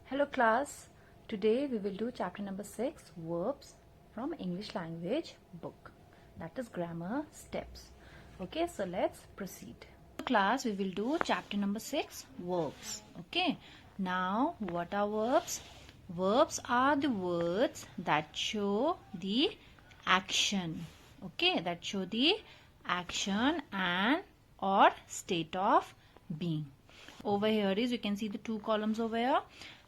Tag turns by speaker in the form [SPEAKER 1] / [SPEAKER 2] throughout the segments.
[SPEAKER 1] Hello class, today we will do chapter number 6, Verbs from English language book, that is grammar steps. Okay, so let's proceed. Class, we will do chapter number 6, Verbs. Okay, now what are verbs? Verbs are the words that show the action. Okay, that show the action and or state of being. Over here is, you can see the two columns over here,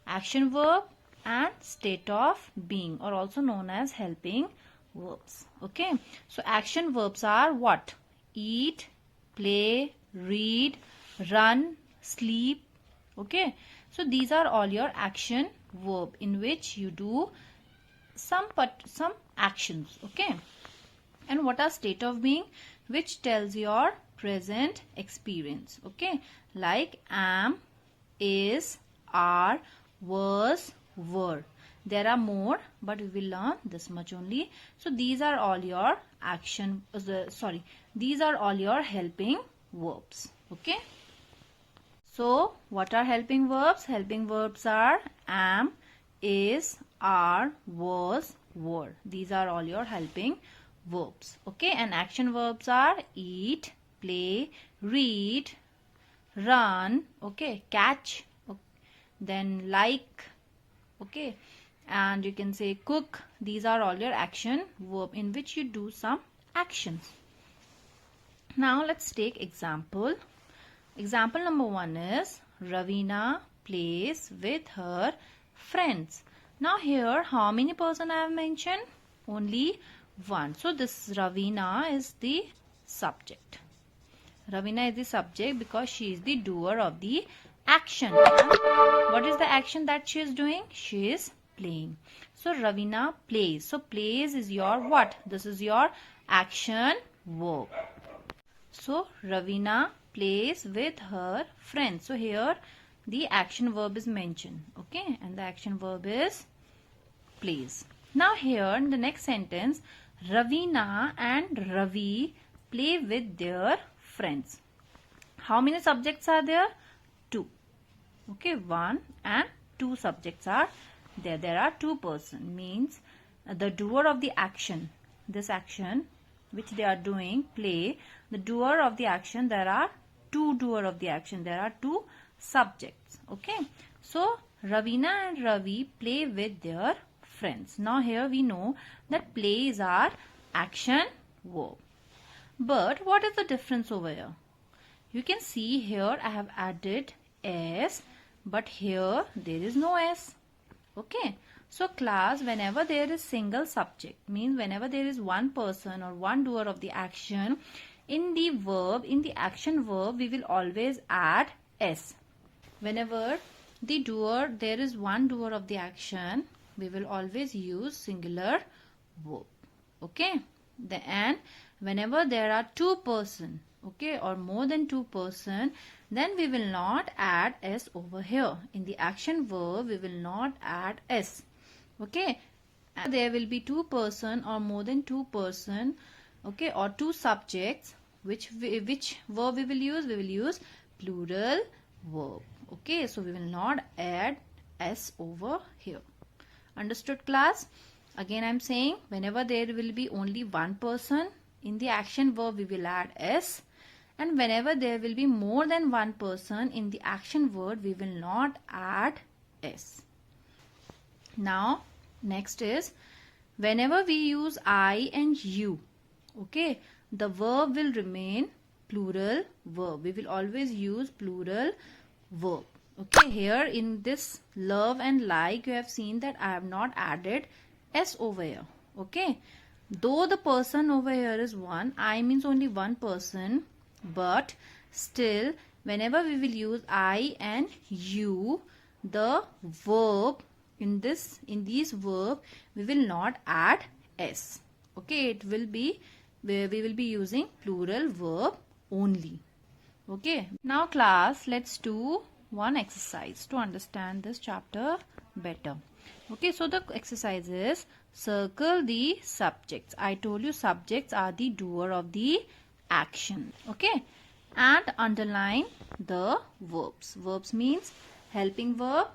[SPEAKER 1] action verb and state of being, or also known as helping verbs. Okay, so action verbs are what? Eat, play, read, run, sleep. Okay, so these are all your action verb in which you do some actions. Okay, and what are state of being? Which tells your present experience. Okay, like am, is, are, was, were. There are more, but we will learn this much only. So these are all your action, these are all your helping verbs. Okay, so what are helping verbs? Helping verbs are am, is, are, was, were. These are all your helping verbs. Okay, and action verbs are eat, play, read, run, okay, catch, okay, then like, okay, and you can say cook. These are all your action verb in which you do some actions. Now let's take example. Example number 1 is Ravina plays with her friends. Now here how many person I have mentioned? Only one. So this Ravina is the subject. Ravina is the subject because she is the doer of the action. What is the action that she is doing? She is playing. So Ravina plays. So plays is your what? This is your action verb. So Ravina plays with her friends. So here the action verb is mentioned. Okay, and the action verb is plays. Now here in the next sentence, Ravina and Ravi play with their friends. How many subjects are there? 2. Okay, 1 and 2 subjects are there. There are 2 persons. Means the doer of the action, this action which they are doing, play, the doer of the action, there are 2 doer of the action. There are 2 subjects. Okay, so Ravina and Ravi play with their friends. Now here we know that play is our action verb. But what is the difference over here? You can see here I have added s, but here there is no s. Okay, so class, whenever there is single subject, means whenever there is one person or one doer of the action, in the verb, in the action verb, we will always add s. Whenever the doer, there is one doer of the action, we will always use singular verb. Okay, and whenever there are 2 person, okay, or more than 2 person, then we will not add s over here. In the action verb, we will not add s. Okay, and there will be 2 person or more than 2 person, okay, or 2 subjects. Which verb we will use? We will use plural verb. Okay, so we will not add s over here. Understood, class? Again I am saying, whenever there will be only one person, in the action verb we will add s, and whenever there will be more than one person, in the action verb we will not add s. Now next is, whenever we use I and you, okay, the verb will remain plural verb. We will always use plural verb. Okay, here in this love and like, you have seen that I have not added s over here. Okay, though the person over here is one, I means only one person, but still whenever we will use I and you, the verb in these verb, we will not add s. Okay, it will be, we will be using plural verb only. Okay, now class, let's do one exercise to understand this chapter better. Okay, so the exercise is circle the subjects. I told you subjects are the doer of the action. Okay, and underline the verbs. Verbs means helping verb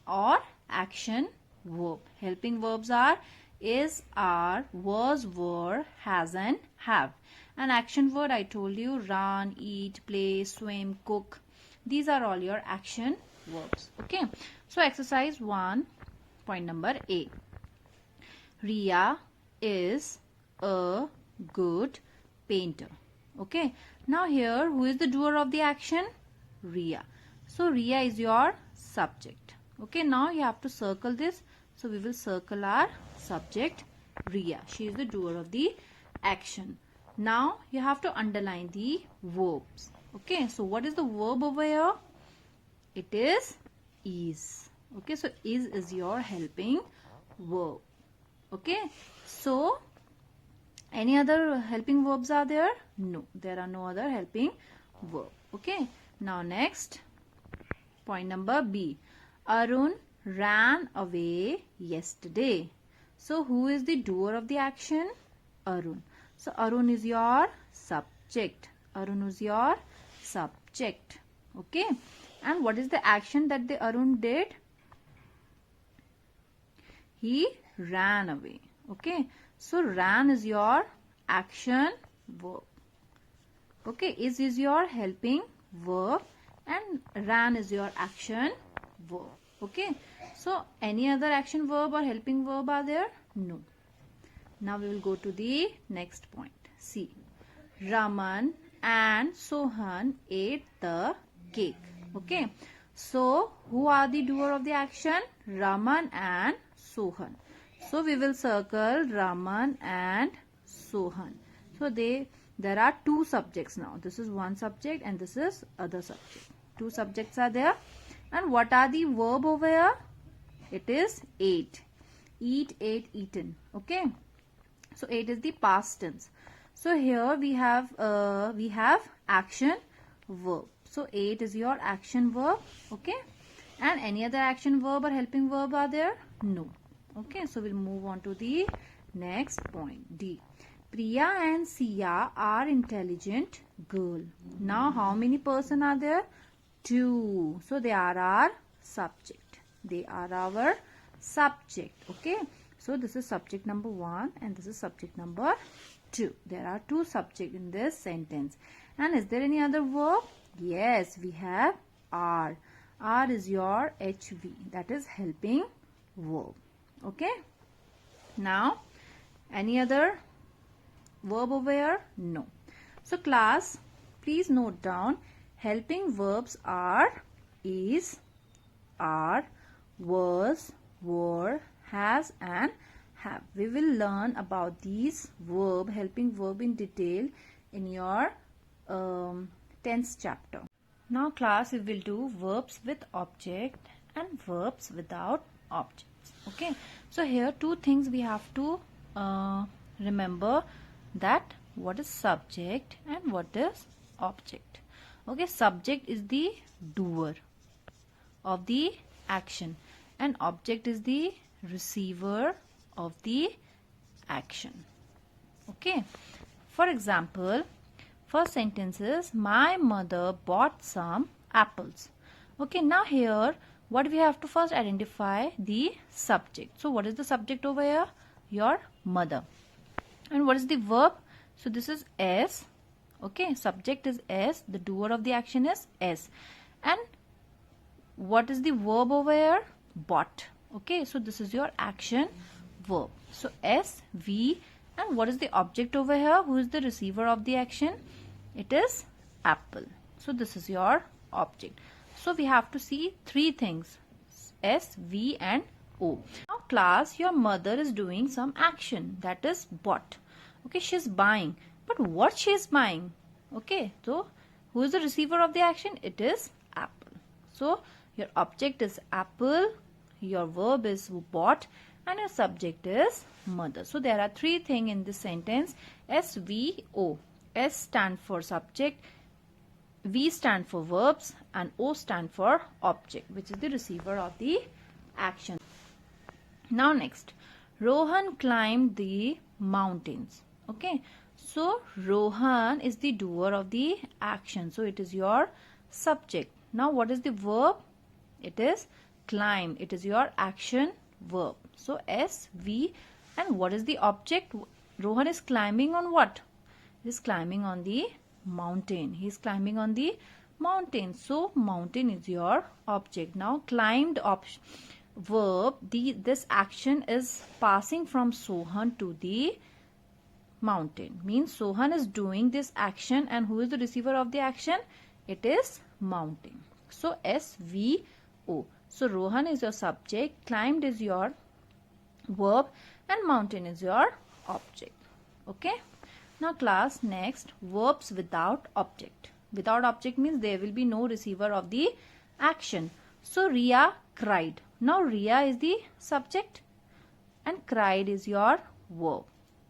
[SPEAKER 1] or action verb. Helping verbs are is, are, was, were, has and have. And action word, I told you, run, eat, play, swim, cook. These are all your action verbs. Okay. So exercise 1, point number A. Riya is a good painter. Okay. Now here, who is the doer of the action? Riya. So Riya is your subject. Okay. Now you have to circle this. So we will circle our subject Riya. She is the doer of the action. Now you have to underline the verbs. Okay. So what is the verb over here? It is. Okay. So is your helping verb. Okay. So any other helping verbs are there? No. There are no other helping verb. Okay. Now next, point number B. Arun ran away yesterday. So who is the doer of the action? Arun. So Arun is your subject. Arun is your subject. Okay. And what is the action that the Arun did? He ran away. Okay. So ran is your action verb. Okay. Is your helping verb and ran is your action verb. Okay. So any other action verb or helping verb are there? No. Now we will go to the next point. See. Raman and Sohan ate the cake. Okay. So who are the doer of the action? Raman and Sohan. So we will circle Raman and Sohan. So there are two subjects now. This is one subject and this is other subject. Two subjects are there. And what are the verb over here? It is ate. Eat, ate, eaten. Okay. So ate is the past tense. So here we have action verb. So ate is your action verb. Okay. And any other action verb or helping verb are there? No. Okay. So we'll move on to the next point. D. Priya and Sia are intelligent girl. Now how many person are there? 2. So they are our subject. They are our subject. Okay. So this is subject number 1 and this is subject number 2. There are 2 subjects in this sentence. And is there any other verb? Yes, we have are. Are is your HV. That is helping verb. Okay. Now, any other verb over here? No. So class, please note down helping verbs are is, are, was, were, has and have. We will learn about these helping verb in detail in your 10th chapter. Now class, we will do verbs with object and verbs without objects. Okay. So here 2 things we have to remember, that what is subject and what is object. Okay. Subject is the doer of the action and object is the receiver of the action. Okay. For example, first sentence is my mother bought some apples. Okay. Now here what we have to first identify the subject. So what is the subject over here? Your mother. And what is the verb? So this is S. Okay. Subject is S. The doer of the action is S. And what is the verb over here? Bought. Okay. So this is your action verb. So S, V, and what is the object over here? Who is the receiver of the action? It is apple. So this is your object. So we have to see 3 things. S, V and O. Now class, your mother is doing some action, that is bought. Okay, she is buying. But what she is buying? Okay, so who is the receiver of the action? It is apple. So your object is apple, your verb is bought, and your subject is mother. So there are 3 things in this sentence. S, V, O. S stand for subject, V stand for verbs, and O stand for object, which is the receiver of the action. Now next, Rohan climbed the mountains. Okay, so Rohan is the doer of the action. So it is your subject. Now what is the verb? It is climb. It is your action verb. So SV, and what is the object? Rohan is climbing on what? He is climbing on the mountain. He is climbing on the mountain. So mountain is your object. Now climbed verb, this action is passing from Sohan to the mountain. Means Sohan is doing this action, and who is the receiver of the action? It is mountain. So SVO. So Rohan is your subject, climbed is your verb, and mountain is your object. Okay. Now class, next, verbs without object. Without object means there will be no receiver of the action. So Riya cried. Now Riya is the subject and cried is your verb.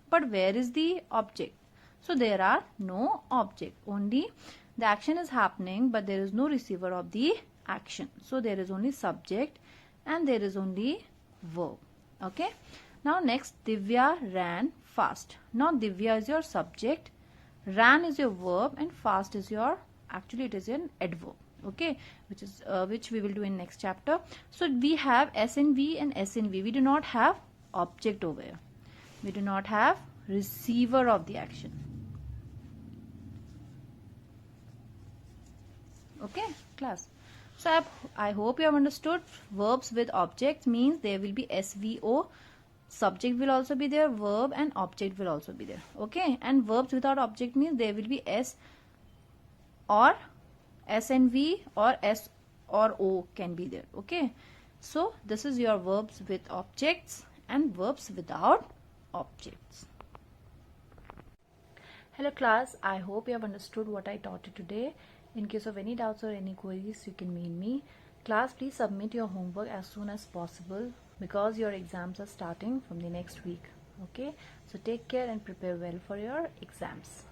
[SPEAKER 1] But where is the object? So there are no object. Only the action is happening, but there is no receiver of the action. So there is only subject and there is only verb. Okay. Now next, Divya ran fast. Now Divya is your subject, ran is your verb, and fast is your, actually it is an adverb. Okay, which we will do in next chapter. So we have SNV and SNV. We do not have object over here. We do not have receiver of the action. Okay, class. So I hope you have understood. Verbs with objects means there will be SVO. Subject will also be there, verb and object will also be there. Okay, and verbs without object means there will be S or SNV or S or O can be there. Okay, so this is your verbs with objects and verbs without objects. Hello class, I hope you have understood what I taught you today. In case of any doubts or any queries, you can mail me. Class, please submit your homework as soon as possible because your exams are starting from the next week. Okay, so take care and prepare well for your exams.